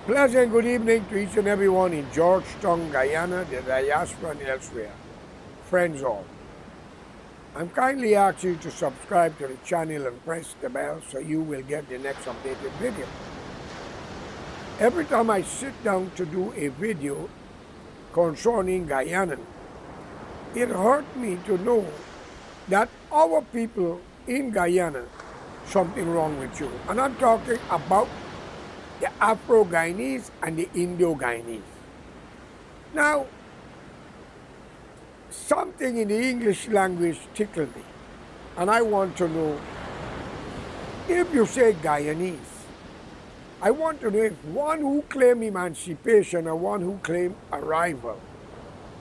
Pleasant good evening to each and everyone in Georgetown, Guyana, the diaspora, and elsewhere. Friends all, I'm kindly asking you to subscribe to the channel and press the bell so you will get the next updated video. Every time I sit down to do a video concerning Guyana, it hurt me to know that our people in Guyana, something wrong with you. And I'm talking about the Afro-Guyanese and the Indo-Guyanese. Now, something in the English language tickled me, and I want to know, if you say Guyanese, I want to know if one who claim emancipation or one who claim arrival,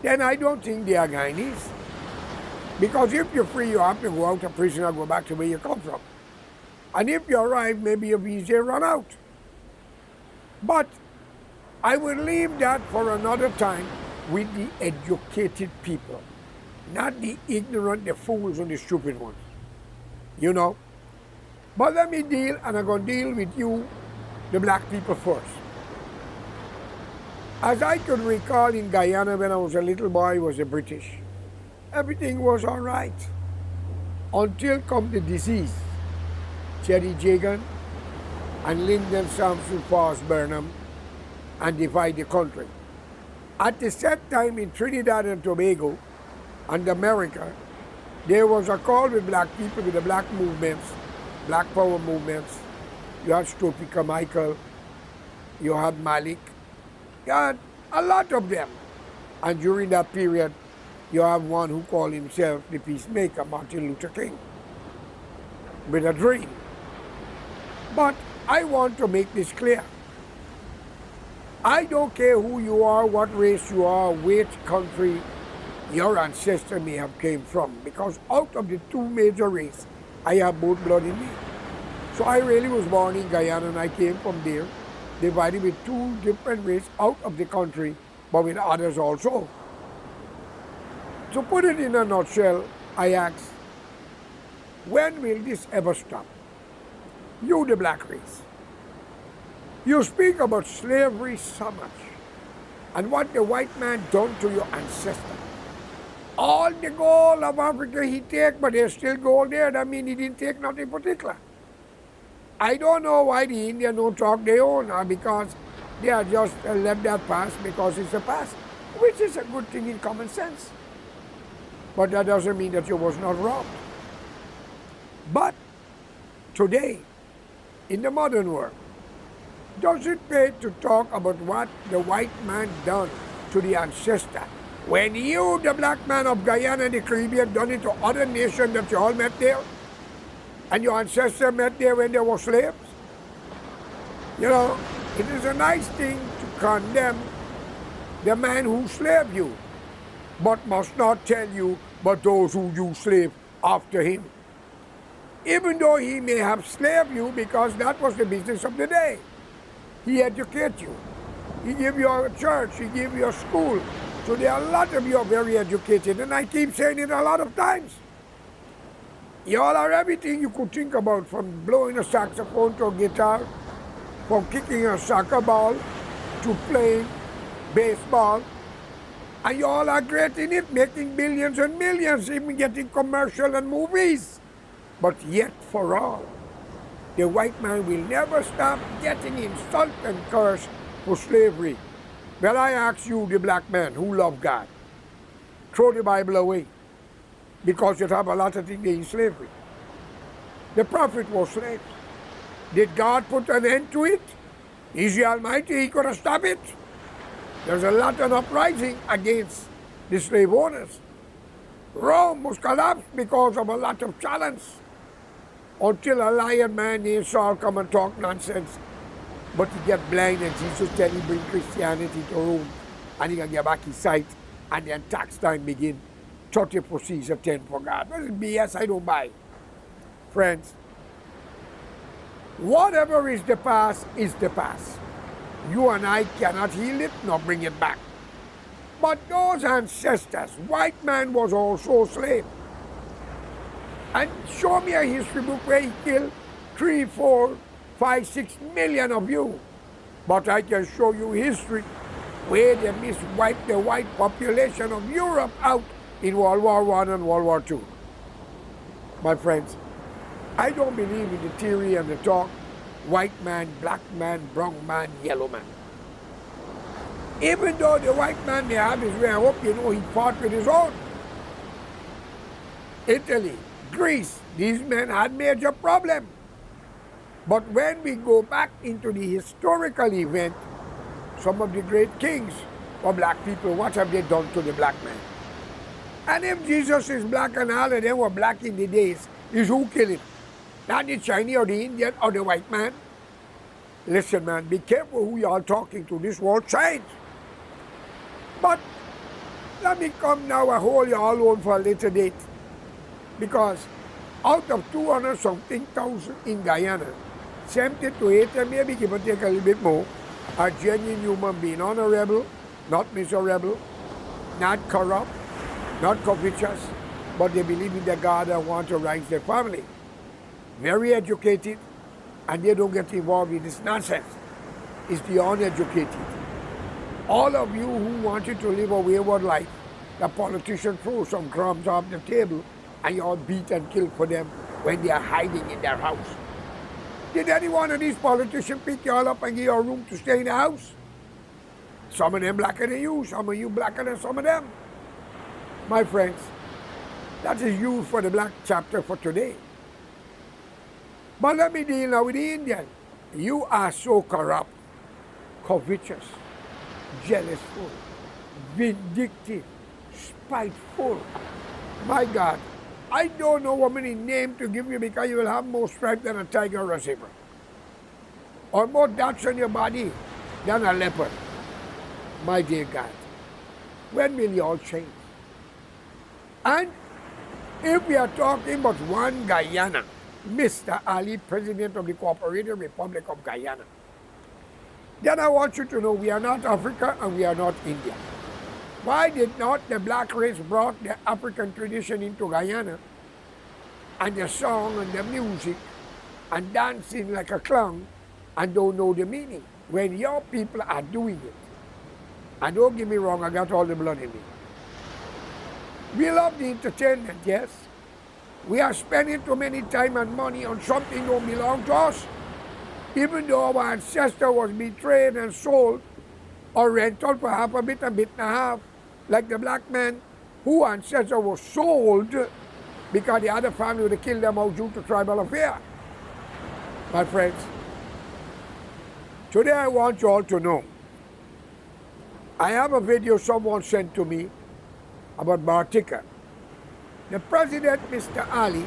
then I don't think they are Guyanese. Because if you're free, you have to go out of prison or go back to where you come from. And if you arrive, maybe your visa run out. But I will leave that for another time with the educated people, not the ignorant, the fools, and the stupid ones. You know? But let me deal, and I'm going to deal with you, the black people first. As I could recall in Guyana when I was a little boy, was the British. Everything was all right until come the disease. Cherry Jagan and Lyndon Sampson Fast Burnham and divide the country. At the set time in Trinidad and Tobago and America, there was a call with black people, with the black movements, black power movements. You had Stopey Carmichael, you had Malik, you had a lot of them. And during that period, you have one who called himself the peacemaker, Martin Luther King, with a dream. But I want to make this clear. I don't care who you are, what race you are, which country your ancestor may have came from, because out of the two major races, I have both blood in me. So I really was born in Guyana and I came from there, divided with two different races out of the country, but with others also. To put it in a nutshell, I ask, when will this ever stop? You, the black race. You speak about slavery so much, and what the white man done to your ancestor. All the gold of Africa he take, but there's still gold there. That means he didn't take nothing particular. I don't know why the Indians don't talk their own, because they are just let that pass because it's a past, which is a good thing in common sense. But that doesn't mean that you was not robbed. But today, in the modern world, does it pay to talk about what the white man done to the ancestor when you, the black man of Guyana and the Caribbean, done it to other nations that you all met there? And your ancestors met there when they were slaves? You know, it is a nice thing to condemn the man who slaved you, but must not tell you, but those who you slave after him. Even though he may have slaved you, because that was the business of the day. He educated you. He gave you a church. He gave you a school. So there are a lot of you are very educated, and I keep saying it a lot of times. You all are everything you could think about, from blowing a saxophone to a guitar, from kicking a soccer ball to playing baseball. And you all are great in it, making billions and millions, even getting commercial and movies. But yet, for all, the white man will never stop getting insult and curse for slavery. Well, I ask you, the black man who love God, throw the Bible away, because you have a lot of things in slavery. The prophet was slaves. Did God put an end to it? Is he Almighty? He could have stopped it. There's a lot of uprising against the slave owners. Rome was collapsed because of a lot of challenge, until a lion man named Saul come and talk nonsense. But he get blind, and Jesus tell him bring Christianity to Rome, and he can get back his sight, and then tax time begin. 30 for Caesar, 10 for God. Well, BS, I don't buy. Friends, whatever is the past is the past. You and I cannot heal it nor bring it back. But those ancestors, white man was also a slave. And show me a history book where he killed 3, 4, 5, 6 million of you. But I can show you history where they miswiped the white population of Europe out in World War I and World War II. My friends, I don't believe in the theory and the talk, white man, black man, brown man, yellow man. Even though the white man may have his way, I hope you know he fought with his own. Italy, Greece, these men had major problems. But when we go back into the historical event, some of the great kings or black people, what have they done to the black man? And if Jesus is black and all of them were black in the days, is who killed him? Not the Chinese or the Indian or the white man? Listen, man, be careful who you are talking to. This world changed. But let me come now and hold you all on for a later date. Because out of 200-something thousand in Guyana, 70 to 80, maybe give or take a little bit more, are genuine human beings, honorable, not miserable, not corrupt, not covetous, but they believe in their God and want to rise their family. Very educated, and they don't get involved in this nonsense. It's the uneducated. All of you who wanted to live a wayward life, the politicians throw some crumbs off the table and you all beat and kill for them when they are hiding in their house. Did any one of these politicians pick you all up and give you a room to stay in the house? Some of them blacker than you, some of you blacker than some of them. My friends, that is you for the black chapter for today. But let me deal now with the Indian. You are so corrupt, covetous, jealousful, vindictive, spiteful. My God, I don't know what many names to give you because you will have more strength than a tiger or a zebra. Or more dots on your body than a leopard. My dear God, when will you all change? And if we are talking about one Guyana, Mr. Ali, President of the Cooperative Republic of Guyana, then I want you to know we are not Africa and we are not India. Why did not the black race brought the African tradition into Guyana and the song and the music and dancing like a clown and don't know the meaning when your people are doing it? And don't get me wrong, I got all the blood in me. We love the entertainment, yes. We are spending too many time and money on something that don't belong to us. Even though our ancestor was betrayed and sold or rented for half a bit and a half, like the black man whose ancestor was sold because the other family would have killed them out due to tribal affair. My friends, today I want you all to know, I have a video someone sent to me about Bartica. The president, Mr. Ali,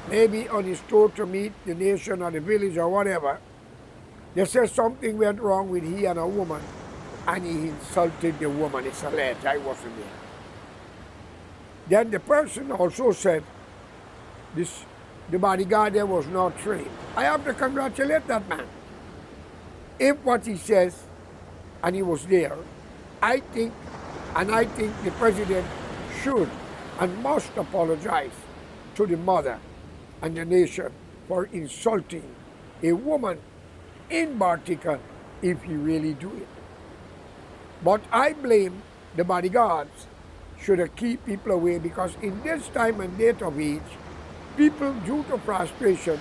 maybe on his tour to meet the nation or the village or whatever, they said something went wrong with he and a woman, and he insulted the woman. It's alleged, I wasn't there. Then the person also said the bodyguard there was not trained. I have to congratulate that man. If what he says, and he was there, I think the president should and must apologize to the mother and the nation for insulting a woman in Bartica if he really do it. But I blame the bodyguards should have keep people away, because in this time and date of age, people due to frustration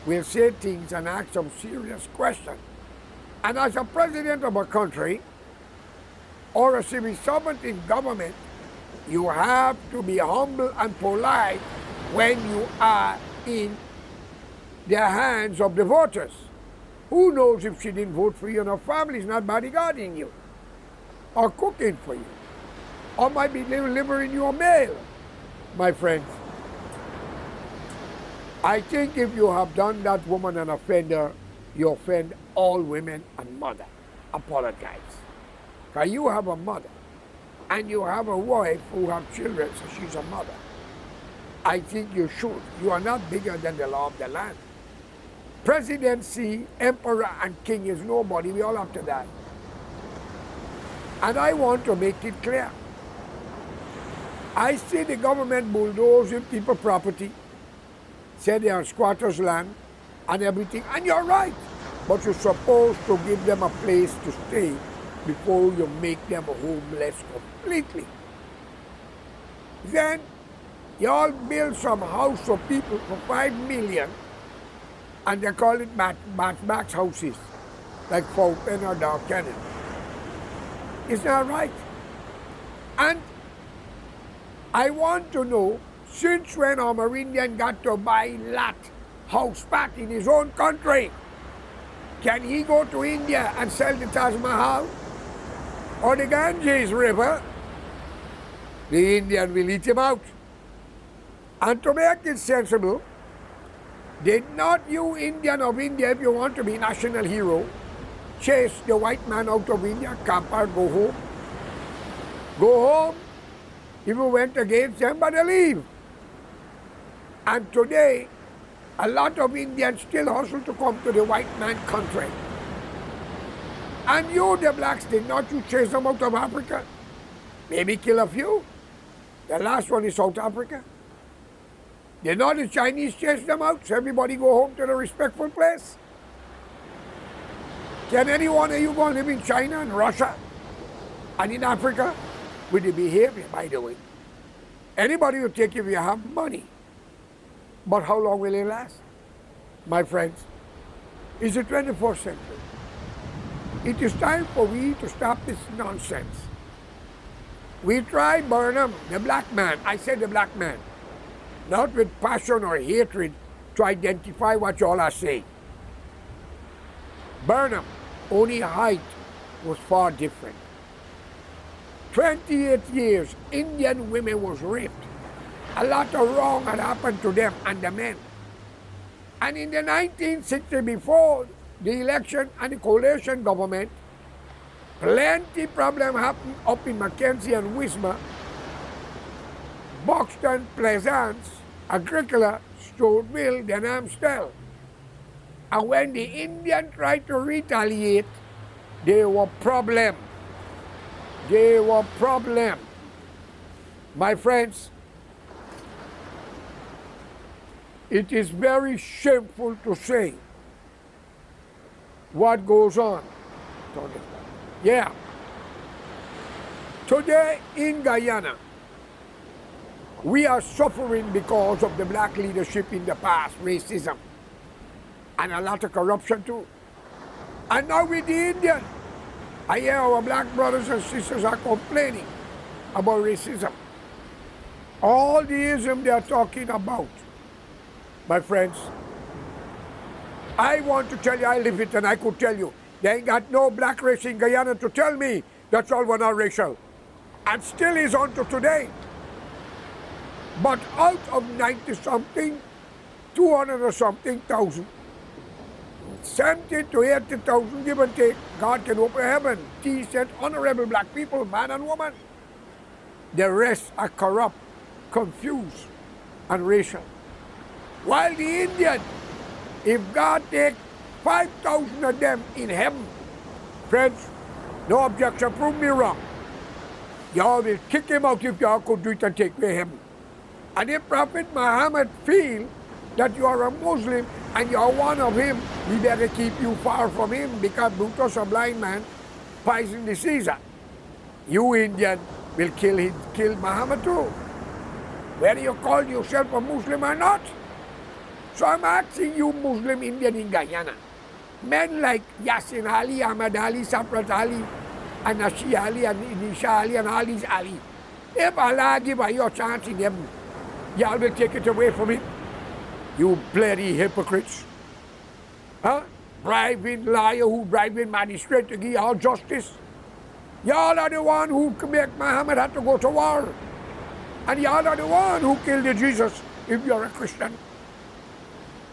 will say things and ask some serious questions. And as a president of a country or a civil servant in government, you have to be humble and polite when you are in the hands of the voters. Who knows if she didn't vote for you and her family is not bodyguarding you or cooking for you or might be delivering you a mail, my friends. I think if you have done that woman an offender, you offend all women and mother. Apologize. Because you have a mother and you have a wife who have children, so she's a mother. I think you should. You are not bigger than the law of the land. Presidency, emperor, and king is nobody. We all have to die. And I want to make it clear. I see the government bulldozing people's property, say they are squatters' land and everything, and you're right. but you're supposed to give them a place to stay before you make them homeless completely. Then you all build some house for people for 5 million, and they call it matchbox houses, like Fountain or Dark Canyon. It's not right. And I want to know, since when Amerindian got to buy lot, house pat in his own country, can he go to India and sell the Taj Mahal or the Ganges River? The Indian will eat him out. And to make it sensible, did not you Indian of India, if you want to be national hero, chase the white man out of India, Kappa, go home? Go home if you went against them, but they leave. And today, a lot of Indians still hustle to come to the white man country. And you, the blacks, did not you chase them out of Africa? Maybe kill a few. The last one is South Africa. Did not the Chinese chase them out, so everybody go home to the respectful place? Can any one of you go and live in China and Russia and in Africa with the behavior, by the way? Anybody will take if you have money. But how long will it last? My friends, it's the 21st century. It is time for we to stop this nonsense. We tried Burnham, the black man. I said the black man. Not with passion or hatred to identify what you all are saying. Burnham, only height was far different. 28 years, Indian women was raped. A lot of wrong had happened to them and the men. And in the 1960, before the election and the coalition government, plenty problem happened up in Mackenzie and Wisma, Buxton, Plaisance, Agricola, Stouffville, then Amstel. And when the Indians tried to retaliate, they were problem. They were problem. My friends, it is very shameful to say what goes on. Yeah. Today in Guyana, we are suffering because of the black leadership in the past, racism, and a lot of corruption too. And now with the Indian, I hear our black brothers and sisters are complaining about racism. All the ism they are talking about. My friends, I want to tell you, I live it and I could tell you, they ain't got no black race in Guyana to tell me that's all we're not racial. And still is on to today. But out of 90-something, 200 or something thousand, 70 to 80,000, give and take, God can open heaven, decent, honorable black people, man and woman. The rest are corrupt, confused, and racial. While the Indian, if God take 5,000 of them in heaven, friends, no objection, prove me wrong. Y'all will kick him out if y'all could do it and take away heaven. And if Prophet Muhammad feel that you are a Muslim and you are one of him, we better keep you far from him because Brutus, a blind man, poisoned the Caesar. You Indian will kill Muhammad too. Whether you call yourself a Muslim or not. So I'm asking you Muslim Indian in Guyana, men like Yassin Ali, Ahmad Ali, Saprat Ali, and Nashi Ali, and Nisha Ali, and Ali's Ali. If Allah give you a chance in heaven, y'all will take it away from him. You bloody hypocrites. Huh? Bribing liar who bribing magistrate to give y'all justice. Y'all are the one who make Muhammad have to go to war. And y'all are the one who killed the Jesus if you're a Christian.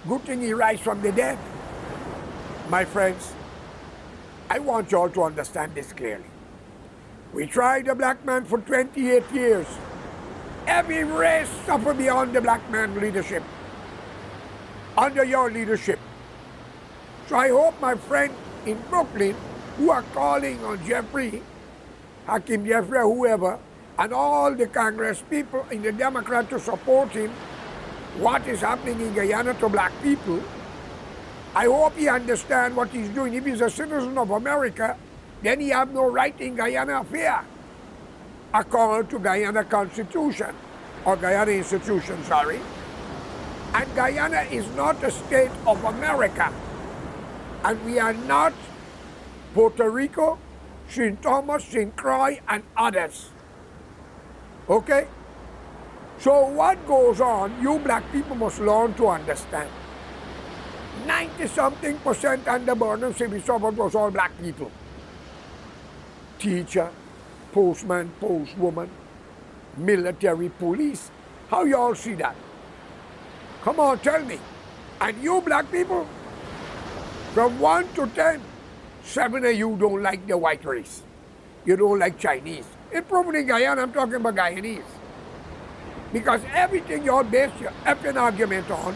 Good thing he rise from the dead. My friends, I want you all to understand this clearly. We tried the black man for 28 years. Every race suffered beyond the black man leadership. Under your leadership. So I hope my friend in Brooklyn, who are calling on Jeffrey, Hakeem Jeffrey, whoever, and all the Congress people in the Democrat to support him, what is happening in Guyana to black people, I hope he understands what he's doing. If he's a citizen of America, then he have no right in Guyana affair, according to Guyana Constitution, or Guyana Institution, sorry. And Guyana is not a state of America. And we are not Puerto Rico, St. Thomas, St. Croix, and others. Okay? So what goes on, you black people must learn to understand. 90-something% under Burnham civil servant was all black people. Teacher, postman, postwoman, military, police. How you all see that? Come on, tell me. And you black people, from 1 to 10, 7 of you don't like the white race. You don't like Chinese. It's probably in Guyana, I'm talking about Guyanese. Because everything you all base your effing argument on,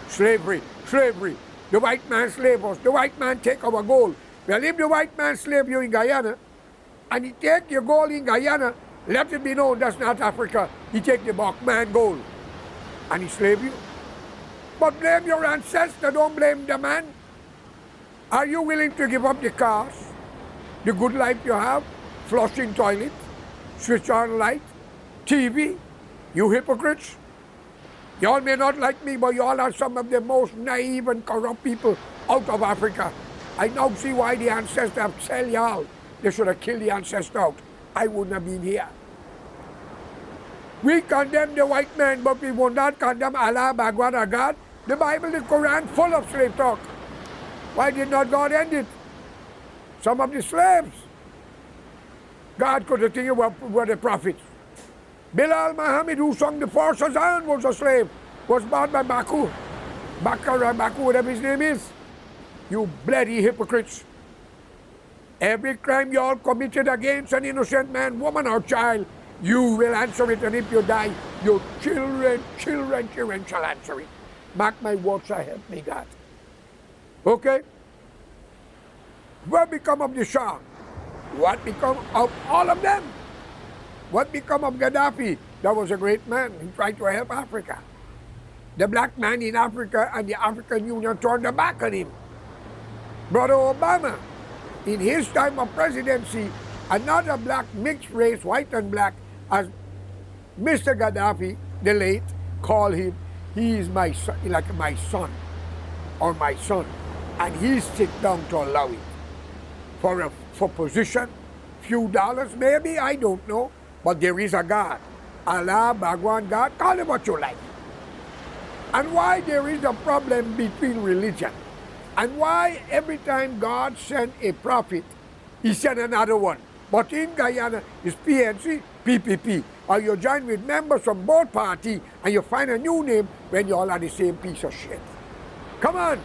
slavery, slavery. The white man slave us. The white man take our gold. Well, if the white man slave you in Guyana, and he take your gold in Guyana, let it be known that's not Africa. He take the black man gold, and he slave you. But blame your ancestor, don't blame the man. Are you willing to give up the cars, the good life you have, flushing toilet, switch on light, TV? You hypocrites. Y'all may not like me, but y'all are some of the most naive and corrupt people out of Africa. I now see why the ancestors have sell y'all. They should have killed the ancestor out. I wouldn't have been here. We condemn the white man, but we will not condemn Allah, Bhagwan, or God. The Bible, the Quran, full of slave talk. Why did not God end it? Some of the slaves. God could have taken were the prophets. Bilal Muhammad, who sung the first Azan, was a slave, was bought by Baku. Bakar or Baku, whatever his name is. You bloody hypocrites. Every crime you all committed against an innocent man, woman, or child, you will answer it, and if you die, your children shall answer it. Mark my words, so help me God. Okay? What become of the Shah? What become of all of them? What become of Gaddafi? That was a great man. He tried to help Africa. The black man in Africa and the African Union turned their back on him. Brother Obama, in his time of presidency, another black mixed race, white and black, as Mr. Gaddafi, the late, called him, he is my son, like my son, or my son. And he sit down to allow it. For position, few dollars maybe, I don't know. But there is a God. Allah, Bhagwan, God, call it what you like. And why there is a problem between religion. And why every time God sent a prophet, he sent another one. But in Guyana, it's PNC, PPP. Or you join with members from both parties and you find a new name when you all are the same piece of shit. Come on.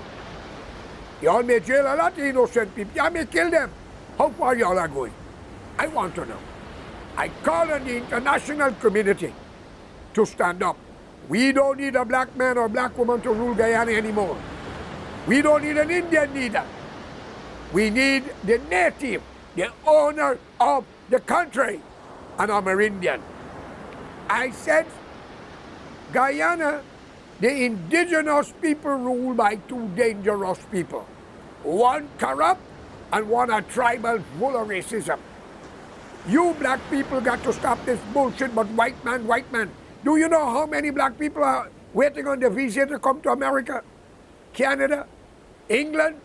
You all may jail a lot of innocent people. You may kill them. How far you all are going? I want to know. I call on the international community to stand up. We don't need a black man or black woman to rule Guyana anymore. We don't need an Indian neither. We need the native, the owner of the country, and I'm an Indian. I said, Guyana, the indigenous people ruled by two dangerous people. One corrupt and one a tribal full of racism. You black people got to stop this bullshit, but white man, white man. Do you know how many black people are waiting on the visa to come to America, Canada, England?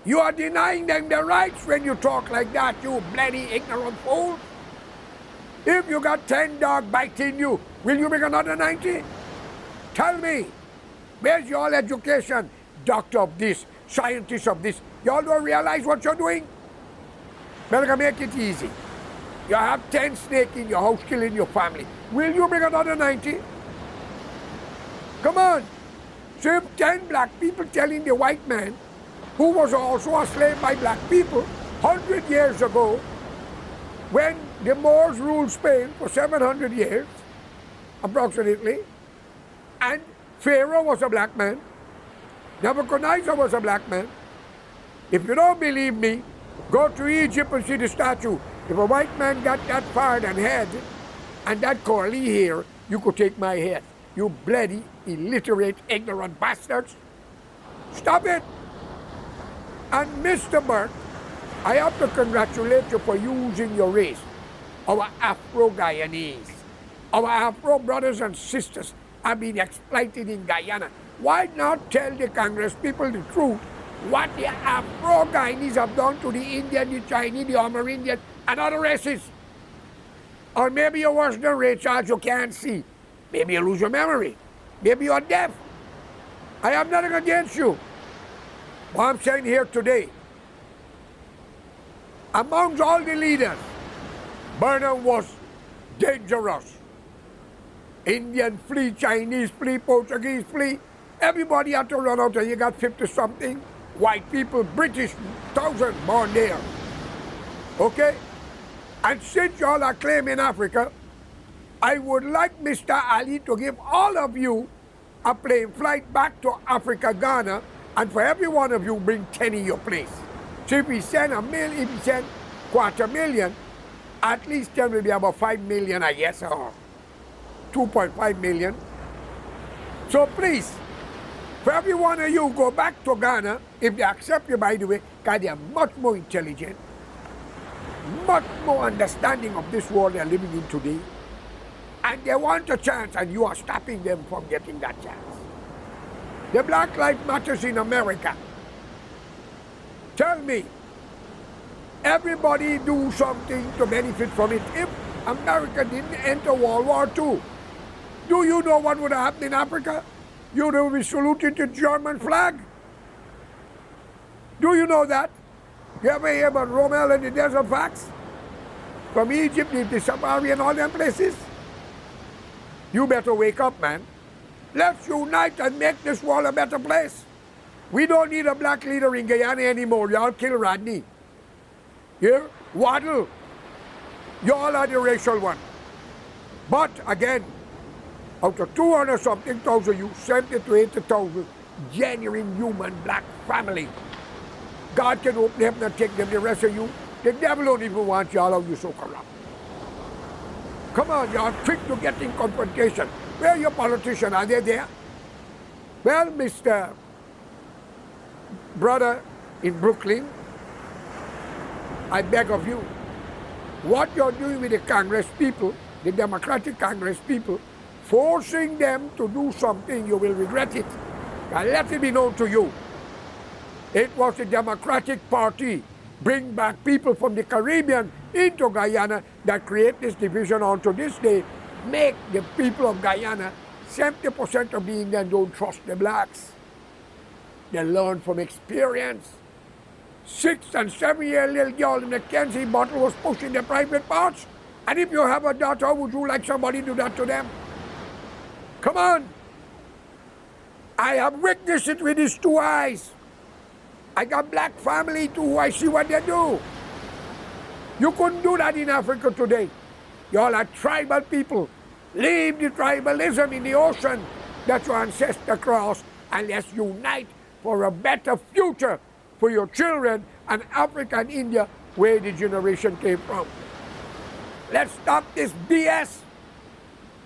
You are denying them their rights when you talk like that, you bloody ignorant fool. If you got 10 dogs biting you, will you make another 90? Tell me, where's your education? Doctor of this, scientist of this. Y'all don't realize what you're doing? Better make it easy. You have 10 snakes in your house killing your family. Will you bring another 90? Come on. So if 10 black people telling the white man, who was also a slave by black people, 100 years ago, when the Moors ruled Spain for 700 years, approximately, and Pharaoh was a black man, Nebuchadnezzar was a black man. If you don't believe me, go to Egypt and see the statue. If a white man got that far and head and that curly hair, you could take my head. You bloody, illiterate, ignorant bastards. Stop it. And Mr. Burt, I have to congratulate you for using your race, our Afro-Guyanese. Our Afro brothers and sisters have been exploited in Guyana. Why not tell the Congress people the truth? What the Afro-Guyanese have done to the Indian, the Chinese, the Amerindian, and other races. Or maybe you're worse than Ray Charles, you can't see. Maybe you lose your memory. Maybe you're deaf. I have nothing against you. What I'm saying here today, amongst all the leaders, Burnham was dangerous. Indian flee, Chinese flee, Portuguese flee. Everybody had to run out, and you got 50-something white people, British, 1,000 born there. Okay? And since y'all are claiming Africa, I would like Mr. Ali to give all of you a plane flight back to Africa, Ghana, and for every one of you, bring 10 in your place. So if we send a million, if we send 250,000, at least 10 will be about 5 million, I guess, or 2.5 million. So please, for every one of you, go back to Ghana, if they accept you, by the way, because they are much more intelligent, much more understanding of this world they're living in today, and they want a chance, and you are stopping them from getting that chance. The Black Lives Matters in America. Tell me, everybody do something to benefit from it. If America didn't enter World War II, do you know what would have happened in Africa? You would be saluting the German flag. Do you know that? You ever hear about Rommel and the Desert Fox? From Egypt, the Safari and all them places? You better wake up, man. Let's unite and make this world a better place. We don't need a black leader in Guyana anymore. Y'all kill Rodney. Here, Waddle. Y'all are the racial one. But again, out of 200-something thousand, you 70 to 80,000 genuine human black family. God can open heaven and take them. The rest of you, the devil don't even want y'all out. You so corrupt. Come on, y'all, quick to get in confrontation. Where are your politicians? Are they there? Well, Mr. Brother in Brooklyn, I beg of you, what you're doing with the Congress people, the Democratic Congress people, forcing them to do something, you will regret it. And let it be known to you. It was the Democratic Party bring back people from the Caribbean into Guyana that create this division on to this day, make the people of Guyana, 70% of the Indians don't trust the blacks. They learn from experience. 6 and 7-year little girl in a Mackenzie bottle was pushing their private parts. And if you have a daughter, would you like somebody to do that to them? Come on. I have witnessed it with these 2 eyes. I got black family too. I see what they do. You couldn't do that in Africa today. Y'all are tribal people. Leave the tribalism in the ocean that your ancestors crossed, and let's unite for a better future for your children and Africa and India, where the generation came from. Let's stop this BS.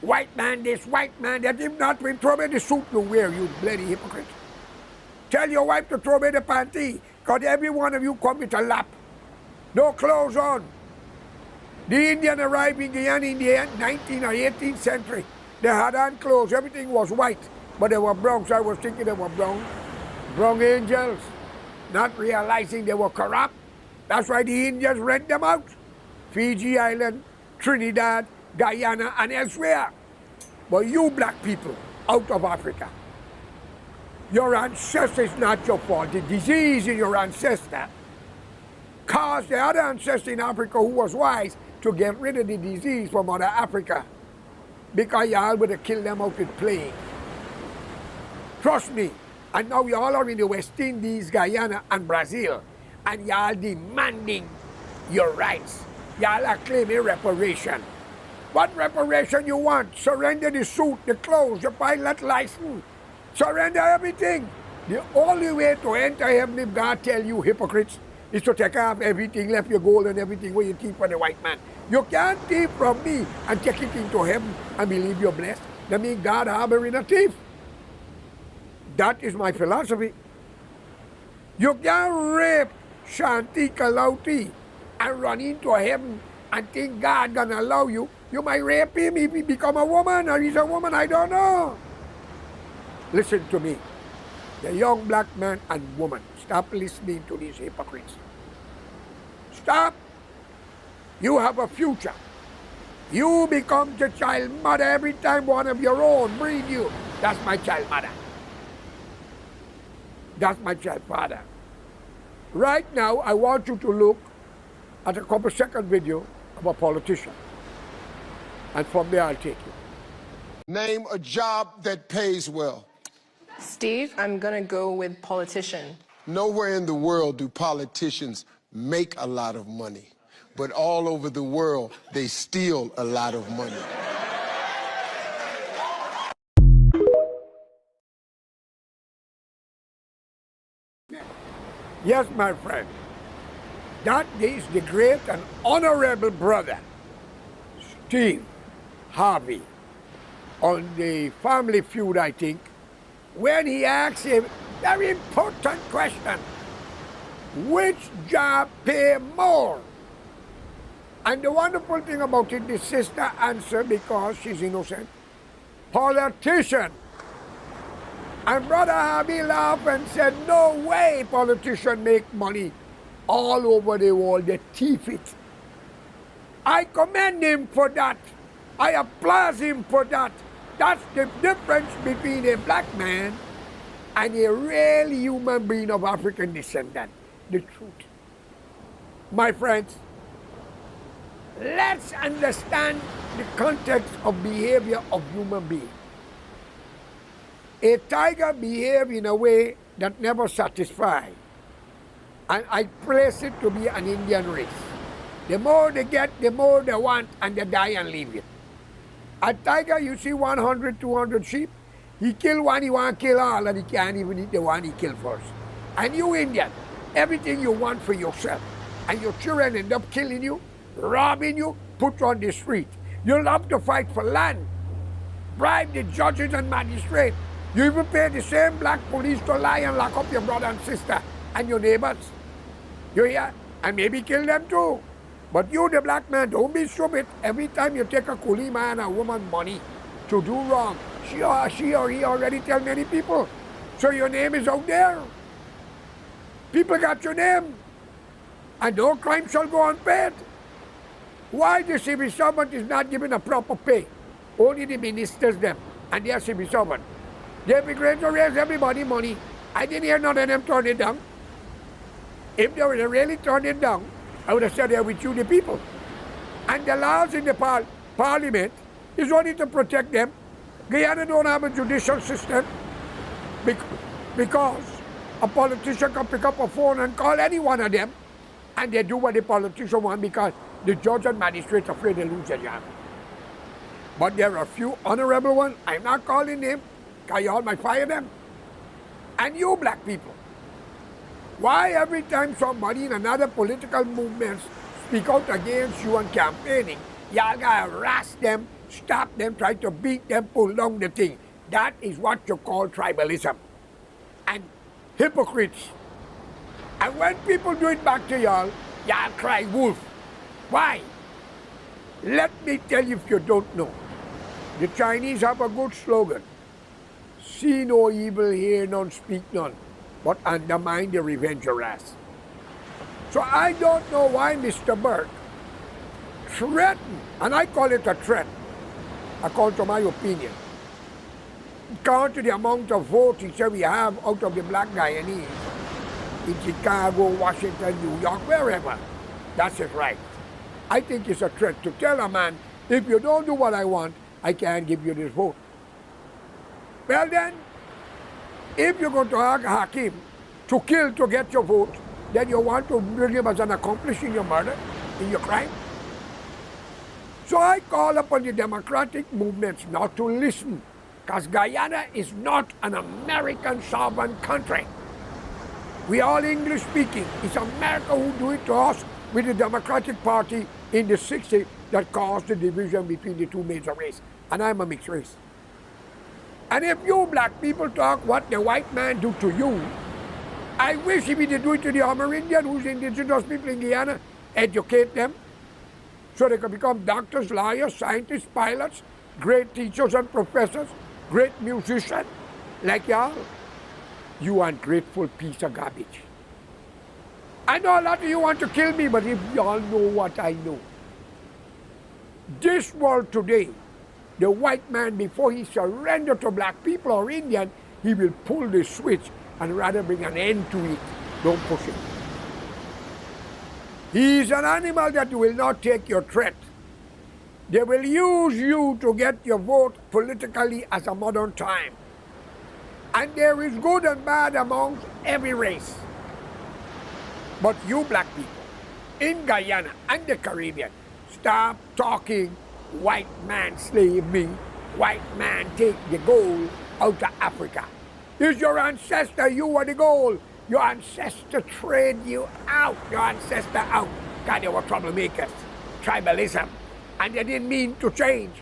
White man this, white man that. If not, we throw away the suit you wear, you bloody hypocrite. Tell your wife to throw away the panty, because every one of you come with a lap. No clothes on. The Indian arrived in Guyana in the 19th or 18th century. They had on clothes, everything was white, but they were brown, so I was thinking they were brown. Brown angels, not realizing they were corrupt. That's why the Indians rent them out. Fiji Island, Trinidad, Guyana, and elsewhere. But you black people out of Africa, your ancestors is not your fault. The disease is your ancestor. Caused the other ancestor in Africa who was wise to get rid of the disease from other Africa. Because y'all would have killed them out with plague. Trust me. And now y'all are in the West Indies, Guyana, and Brazil. And y'all demanding your rights. Y'all are claiming reparation. What reparation you want? Surrender the suit, the clothes, your pilot license. Surrender everything. The only way to enter heaven, if God tell you hypocrites, is to take off everything, left your gold and everything where you thief from the white man. You can't thief from me and take it into heaven and believe you're blessed. That means God harboring a thief. That is my philosophy. You can't rape Shanti Kalauti and run into heaven and think God gonna allow you. You might rape him if he become a woman or he's a woman, I don't know. Listen to me. The young black man and woman, stop listening to these hypocrites. Stop. You have a future. You become the child mother every time one of your own breed you. That's my child mother. That's my child father. Right now, I want you to look at a couple second video of a politician. And from there, I'll take you. Name a job that pays well. Steve, I'm gonna go with politician. Nowhere in the world do politicians make a lot of money, but all over the world, they steal a lot of money. Yes, my friend. That is the great and honorable brother, Steve Harvey, on the Family Feud, I think, when he asked a very important question. Which job pay more? And the wonderful thing about it, the sister answered because she's innocent. Politician. And Brother Harvey laughed and said, no way politicians make money all over the world. They thief it. I commend him for that. I applaud him for that. That's the difference between a black man and a real human being of African descent. The truth. My friends, let's understand the context of behavior of human beings. A tiger behaves in a way that never satisfies. And I place it to be an Indian race. The more they get, the more they want, and they die and leave it. A tiger, you see 100, 200 sheep, he kill one, he want to kill all, and he can't even eat the one he killed first. And you Indian, everything you want for yourself, and your children end up killing you, robbing you, put you on the street. You love to fight for land, bribe the judges and magistrates. You even pay the same black police to lie and lock up your brother and sister and your neighbors. You hear? And maybe kill them too. But you, the black man, don't be stupid. Every time you take a coolie man or woman money to do wrong, she or he already tell many people. So your name is out there. People got your name. And no crime shall go unpaid. Why the civil servant is not given a proper pay? Only the ministers them and their civil servant. They be great to raise everybody money. I didn't hear none of them turn it down. If they would have really turned it down, I would have said they're with you, the people. And the laws in the parliament is only to protect them. Guyana don't have a judicial system because a politician can pick up a phone and call any one of them, and they do what the politician want because the judge and magistrate are afraid they lose their job. But there are a few honorable ones. I'm not calling them, because y'all might fire them. And you black people, why every time somebody in another political movement speak out against you and campaigning, y'all gotta harass them, stop them, try to beat them, pull down the thing? That is what you call tribalism. And hypocrites. And when people do it back to y'all, y'all cry wolf. Why? Let me tell you if you don't know. The Chinese have a good slogan. See no evil, hear none, speak none, but undermine the revenge of wrath. So I don't know why Mr. Burke threatened, and I call it a threat, according to my opinion. According to the amount of votes he said we have out of the black Guyanese in Chicago, Washington, New York, wherever. That's it right. I think it's a threat to tell a man, if you don't do what I want, I can't give you this vote. Well then, if you're going to ask him to kill to get your vote, then you want to bring him as an accomplice in your murder, in your crime. So I call upon the democratic movements not to listen, because Guyana is not an American sovereign country. We all English speaking. It's America who do it to us with the Democratic Party in the 60s that caused the division between the two major races. And I'm a mixed race. And if you black people talk what the white man do to you, I wish if he did do it to the Amerindian, who's indigenous people in Guyana, educate them so they can become doctors, lawyers, scientists, pilots, great teachers and professors, great musicians, like y'all. You ungrateful piece of garbage. I know a lot of you want to kill me, but if y'all know what I know. This world today, the white man, before he surrender to black people or Indian, he will pull the switch and rather bring an end to it. Don't push it. He is an animal that will not take your threat. They will use you to get your vote politically as a modern time. And there is good and bad amongst every race. But you black people in Guyana and the Caribbean, stop talking white man slave me, white man take the gold out of Africa. It's your ancestor, you are the gold. Your ancestor trade you out, your ancestor out. God, they were troublemakers, tribalism, and they didn't mean to change.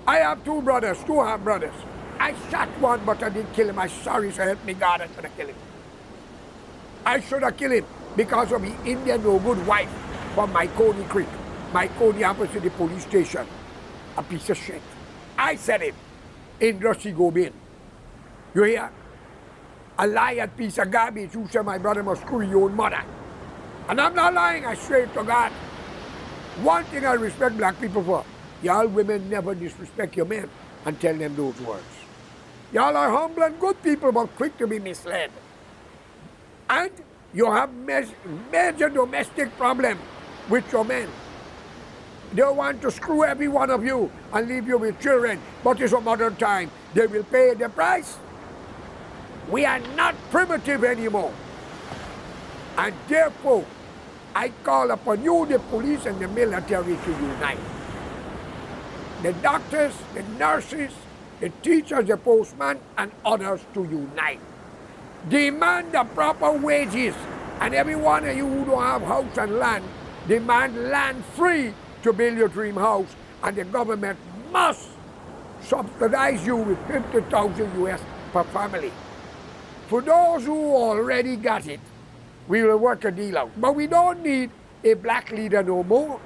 I have two half brothers. I shot one, but I didn't kill him. I'm sorry, so help me God, I should have killed him. I should have killed him because of the Indian no good wife from my Coney Creek. My Coney opposite the police station. A piece of shit. I said it. In Rusty Gobin. You hear? A liar piece of garbage who said my brother must screw your own mother. And I'm not lying, I swear to God. One thing I respect black people for, y'all women never disrespect your men and tell them those words. Y'all are humble and good people, but quick to be misled. And you have major domestic problem with your men. They want to screw every one of you and leave you with children, but it's a modern time. They will pay the price. We are not primitive anymore. And therefore, I call upon you, the police and the military, to unite. The doctors, the nurses, the teachers, the postmen, and others to unite. Demand the proper wages, and every one of you who don't have house and land, demand land free to build your dream house, and the government must subsidize you with 50,000 US per family. For those who already got it, we will work a deal out. But we don't need a black leader no more,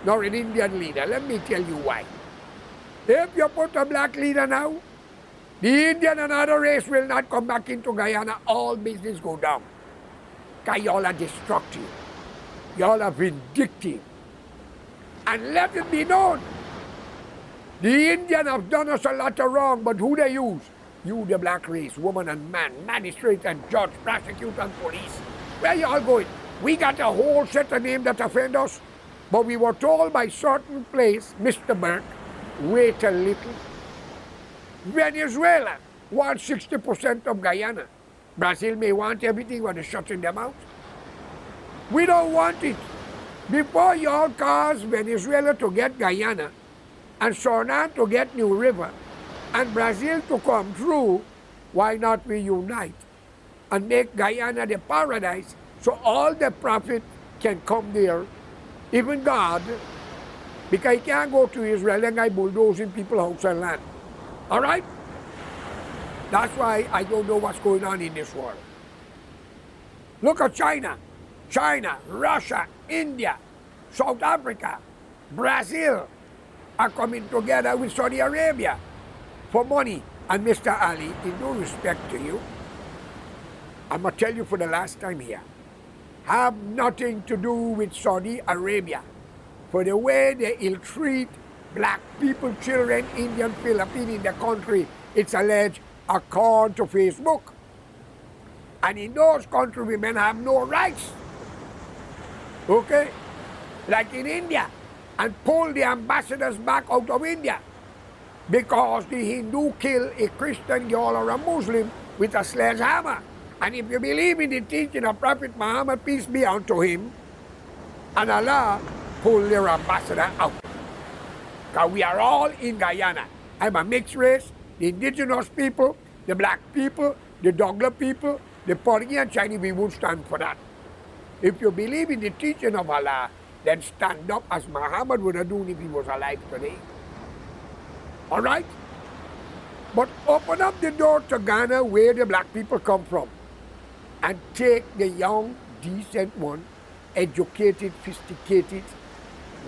nor an Indian leader. Let me tell you why. If you put a black leader now, the Indian and other race will not come back into Guyana. All business go down. Because y'all are destructive. Y'all are vindictive. And let it be known, the Indians have done us a lot of wrong, but who they use? You, the black race, woman and man, magistrate and judge, prosecutor and police. Where y'all going? We got a whole set of names that offend us, but we were told by certain place, Mr. Burke, wait a little. Venezuela wants 60% of Guyana. Brazil may want everything when they're shutting them out. We don't want it. Before y'all cause Venezuela to get Guyana, and Suriname to get New River, and Brazil to come through, why not we unite and make Guyana the paradise so all the profit can come there, even God, because he can't go to Israel and I bulldozing people house and land. All right? That's why I don't know what's going on in this world. Look at China, Russia, India, South Africa, Brazil are coming together with Saudi Arabia for money. And Mr. Ali, in no respect to you, I'm going to tell you for the last time here, have nothing to do with Saudi Arabia for the way they ill-treat black people, children, Indian, Filipino in the country. It's alleged according to Facebook. And in those countries, women have no rights. Okay? Like in India, and pull the ambassadors back out of India because the Hindu kill a Christian girl or a Muslim with a sledgehammer. And if you believe in the teaching of Prophet Muhammad, peace be unto him, and Allah pull their ambassador out. Because we are all in Guyana. I'm a mixed race, the indigenous people, the black people, the Douglas people, the Portuguese and Chinese, we won't stand for that. If you believe in the teaching of Allah, then stand up as Muhammad would have done if he was alive today. All right? But open up the door to Ghana where the black people come from. and take the young, decent one, educated, sophisticated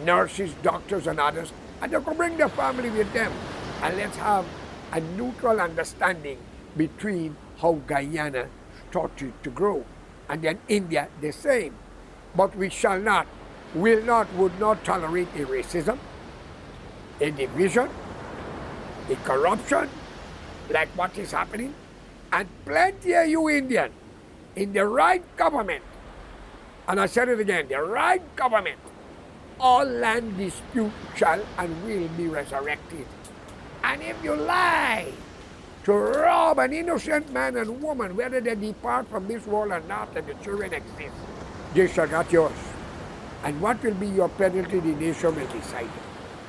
nurses, doctors, and others, and they can bring their family with them. And let's have a neutral understanding between how Guyana started to grow. And then India, the same. But we shall not, will not, would not tolerate a racism, a division, a corruption, like what is happening. And plenty of you Indian, in the right government, and I said it again, the right government, all land dispute shall and will be resurrected. And if you lie to rob an innocent man and woman, whether they depart from this world or not, and the children exist, they shall get yours. And what will be your penalty, the nation will decide.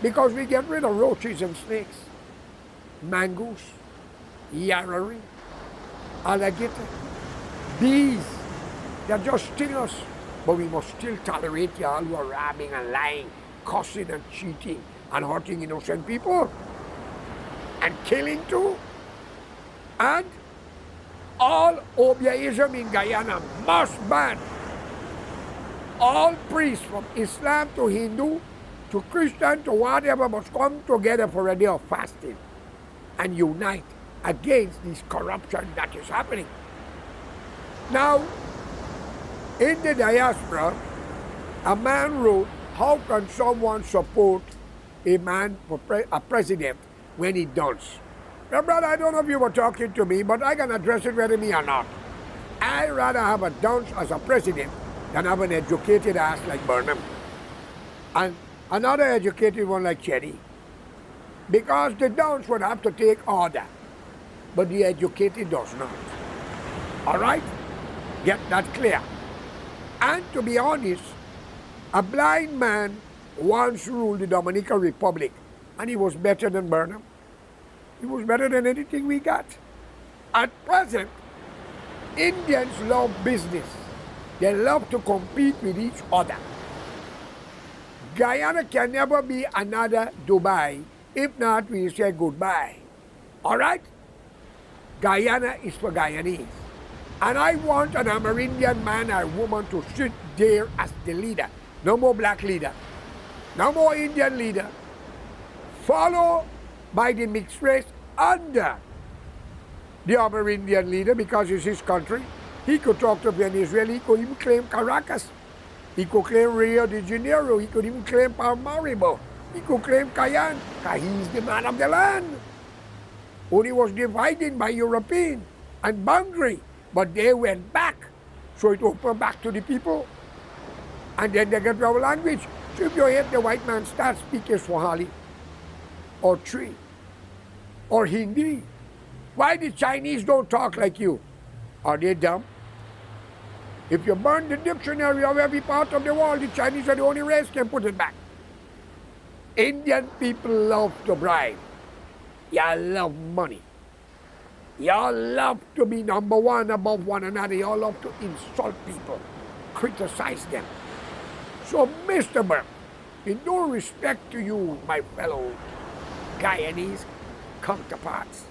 Because we get rid of roaches and snakes, mangoes, yarrowry, alligator, bees. They just sting us. But we must still tolerate y'all who are robbing and lying, cussing and cheating and hurting innocent people. And killing too. And all obeism in Guyana must ban. All priests from Islam to Hindu to Christian to whatever must come together for a day of fasting and unite against this corruption that is happening. Now, in the diaspora, a man wrote, how can someone support a man for a president when he dunce? Well, brother, I don't know if you were talking to me, but I can address it whether me or not. I'd rather have a dunce as a president than have an educated ass like Burnham. And another educated one like Chetty. Because the dunce would have to take order, but the educated does not. All right? Get that clear. And to be honest, a blind man once ruled the Dominican Republic, and he was better than Burnham. He was better than anything we got. At present, Indians love business. They love to compete with each other. Guyana can never be another Dubai. If not, we say goodbye. All right? Guyana is for Guyanese. And I want an Amerindian man or woman to sit there as the leader. No more black leader. No more Indian leader. Followed by the mixed race under the Amerindian leader because it's his country. He could talk to an Israeli. He could even claim Caracas. He could claim Rio de Janeiro. He could even claim Paramaribo. He could claim Cayenne because he's the man of the land. Only was divided by European and boundary. But they went back, so it opened back to the people. And then they get our language. So if you hate the white man, start speaking Swahili, or Tree, or Hindi. Why the Chinese don't talk like you? Are they dumb? If you burn the dictionary of every part of the world, the Chinese are the only race can put it back. Indian people love to bribe. Y'all love money. Y'all love to be number one above one another. Y'all love to insult people, criticize them. So, Mr. Burke, in no respect to you, my fellow Guyanese counterparts,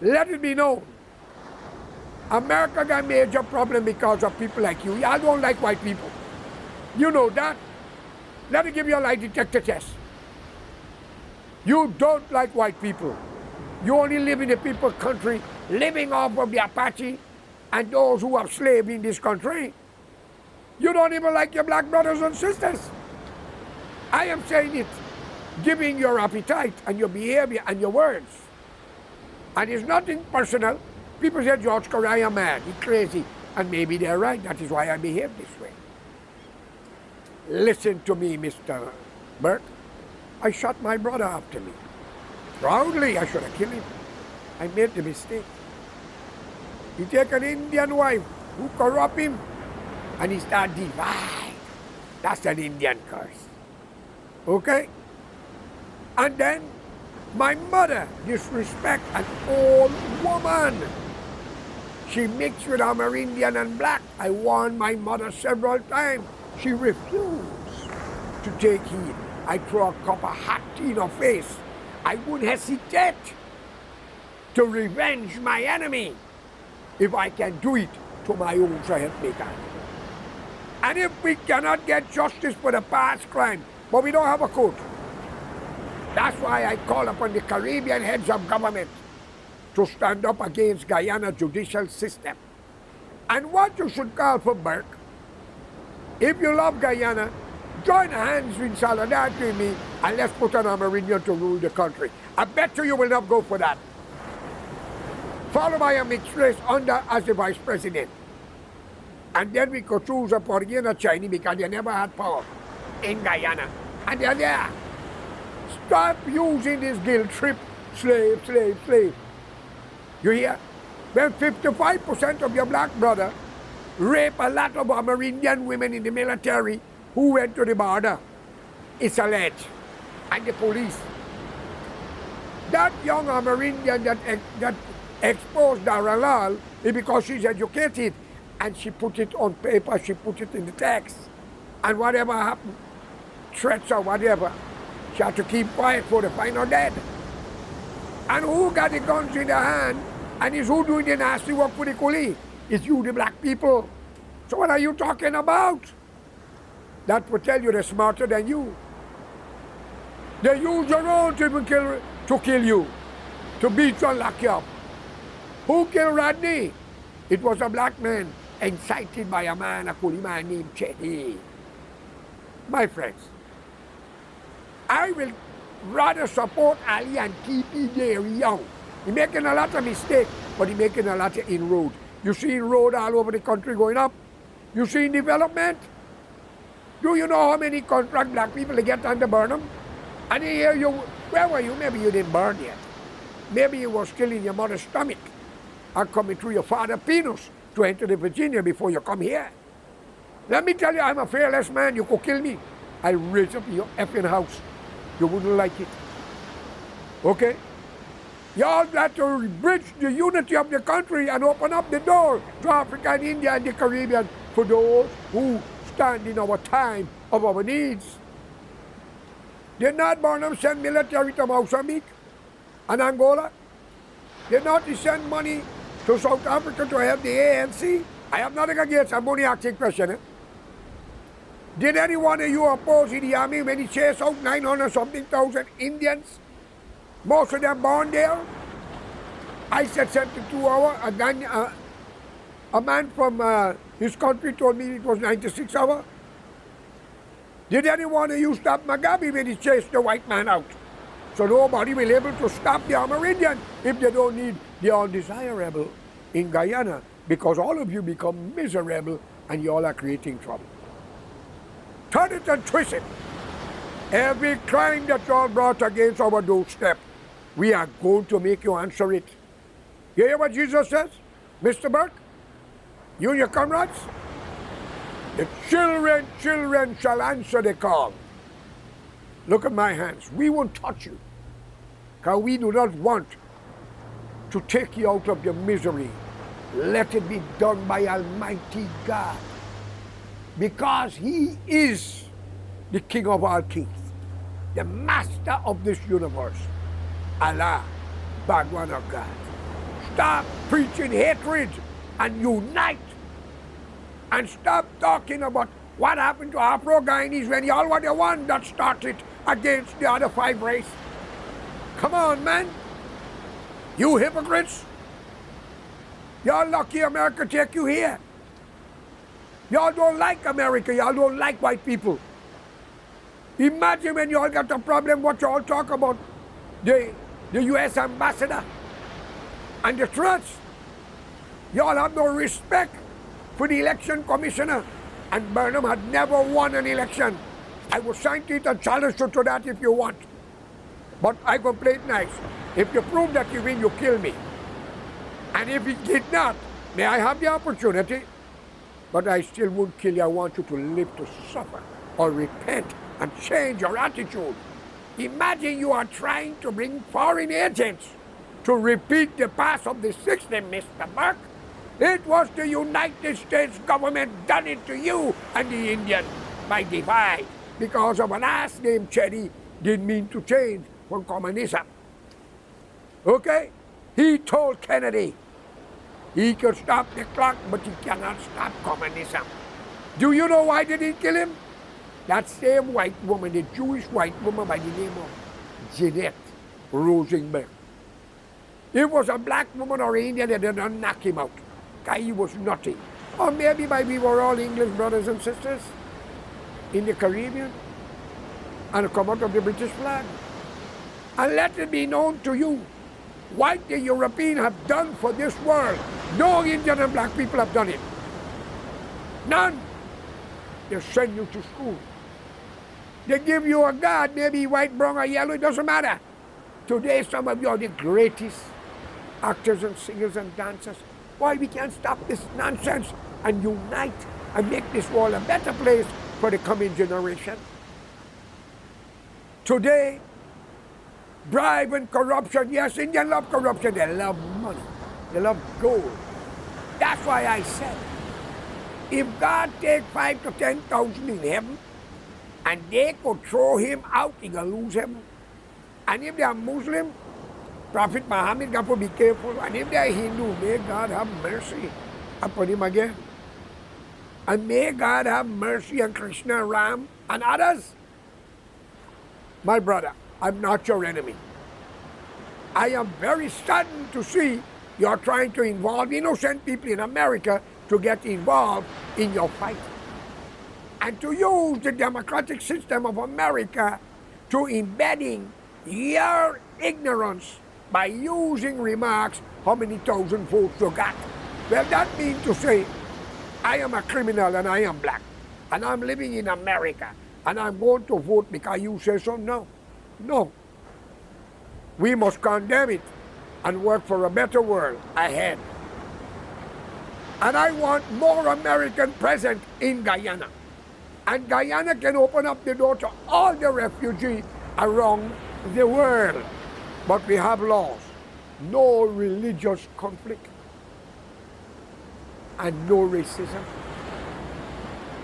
let it be known, America got a major problem because of people like you. Y'all don't like white people. You know that. Let me give you a lie detector test. You don't like white people. You only live in a people's country, living off of the Apache and those who have slaves in this country. You don't even like your black brothers and sisters. I am saying it, giving your appetite and your behavior and your words. And it's nothing personal. People say George Correa mad, he's crazy. And maybe they're right, that is why I behave this way. Listen to me, Mr. Burke. I shot my brother after me. Proudly, I should have killed him. I made the mistake. He take an Indian wife who corrupt him, and he start divide. That's an Indian curse. Okay? And then my mother disrespect an old woman. She mixed with Amerindian and black. I warned my mother several times. She refused to take heed. I threw a cup of hot tea in her face. I wouldn't hesitate to revenge my enemy if I can do it to my own, so help me God. And if we cannot get justice for the past crime, but we don't have a court, that's why I call upon the Caribbean heads of government to stand up against Guyana judicial system. And what you should call for, Burke, if you love Guyana, join hands in solidarity with me and let's put an Amerindian to rule the country. I bet you will not go for that. Followed by a mixed race under as the vice president. And then we could choose a Portuguese or Chinese because they never had power in Guyana. And they're there. Stop using this guilt trip, slave, slave, slave. You hear? When 55% of your black brother rape a lot of Amerindian women in the military who went to the border, it's alleged. And the police. That young Amerindian that exposed Daralal is because she's educated and she put it on paper, she put it in the text. And whatever happened, threats or whatever, she had to keep quiet for the final dead. And who got the guns in their hand and is who doing the nasty work for the coolie? It's you, the black people. So what are you talking about? That will tell you they're smarter than you. They use your own to kill you, to beat you and lock you up. Who killed Rodney? It was a black man incited by a man, a coolie man named Chetty. My friends, I will rather support Ali and keep Gary Young. He's making a lot of mistakes, but he's making a lot of inroads. You see road all over the country going up? You see development? Do you know how many contract black people they get under Burnham? And here you, where were you? Maybe you didn't burn yet. Maybe you were still in your mother's stomach or coming through your father's penis to enter the Virginia before you come here. Let me tell you, I'm a fearless man. You could kill me. I'll raise up your effing house. You wouldn't like it. Okay? Y'all got to bridge the unity of the country and open up the door to Africa and India and the Caribbean for those who stand in our time of our needs. Did not Burnham send military to Mozambique and Angola? Did not he send money to South Africa to help the ANC? I have nothing against, I'm only asking a question. Did any one of you oppose in the army when he chased out 900-something thousand Indians? Most of them born there. I said 72 hours. A man from his country told me it was 96 hours. Did any one of you stop Mugabe when he chased the white man out? So nobody will be able to stop the Amerindian if they don't need the undesirable in Guyana, because all of you become miserable and you all are creating trouble. Turn it and twist it. Every crime that you all brought against our doorstep, we are going to make you answer it. You hear what Jesus says, Mr. Burke? You and your comrades? The children shall answer the call. Look at my hands. We won't touch you, because we do not want to take you out of your misery. Let it be done by Almighty God, because He is the King of all kings, the master of this universe, Allah, Bhagwan of God. Stop preaching hatred and unite. And stop talking about what happened to Afro-Guyanese when y'all were the one that started against the other 5 races. Come on, man. You hypocrites. Y'all lucky America take you here. Y'all don't like America. Y'all don't like white people. Imagine when y'all got a problem what y'all talk about the U.S. ambassador and the threats. Y'all have no respect for the election commissioner, and Burnham had never won an election. I will sign it and challenge you to that if you want. But I can play it nice. If you prove that you win, you kill me. And if you did not, may I have the opportunity? But I still won't kill you. I want you to live to suffer or repent and change your attitude. Imagine you are trying to bring foreign agents to repeat the past of the system, Mr. Burke. It was the United States government done it to you and the Indian by divide, because of an ass named Chetty didn't mean to change from communism. Okay? He told Kennedy, He could stop the clock, but he cannot stop communism. Do you know why they didn't kill him? That same white woman, the Jewish white woman by the name of Jeanette Rosenberg. It was a black woman or Indian that did not knock him out. Guy, he was nothing. Or maybe we were all English brothers and sisters in the Caribbean and come out of the British flag. And let it be known to you what the Europeans have done for this world. No Indian and black people have done it. None. They send you to school. They give you a God, maybe white, brown, or yellow, it doesn't matter. Today, some of you are the greatest actors and singers and dancers. Why we can't stop this nonsense and unite and make this world a better place for the coming generation? Today, bribe and corruption. Yes, Indians love corruption. They love money. They love gold. That's why I said, if God take 5 to 10,000 in heaven, and they could throw him out, he gonna lose him. And if they are Muslim, Prophet Muhammad got to be careful. And if they are Hindu, may God have mercy upon him again. And may God have mercy on Krishna, Ram, and others. My brother, I'm not your enemy. I am very saddened to see you're trying to involve innocent people in America to get involved in your fight. And to use the democratic system of America to embedding your ignorance by using remarks, how many thousand votes you got. Well, that means to say, I am a criminal and I am black, and I'm living in America, and I'm going to vote because you say so? No. No. We must condemn it and work for a better world ahead. And I want more American present in Guyana. And Guyana can open up the door to all the refugees around the world. But we have laws. No religious conflict. And no racism.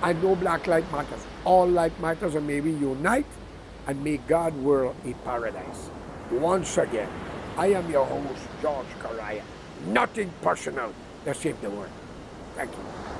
And no Black Lives Matter. All life matters, and may we unite and make God's world a paradise. Once again, I am your host, George Correa. Nothing personal to save the world. Thank you.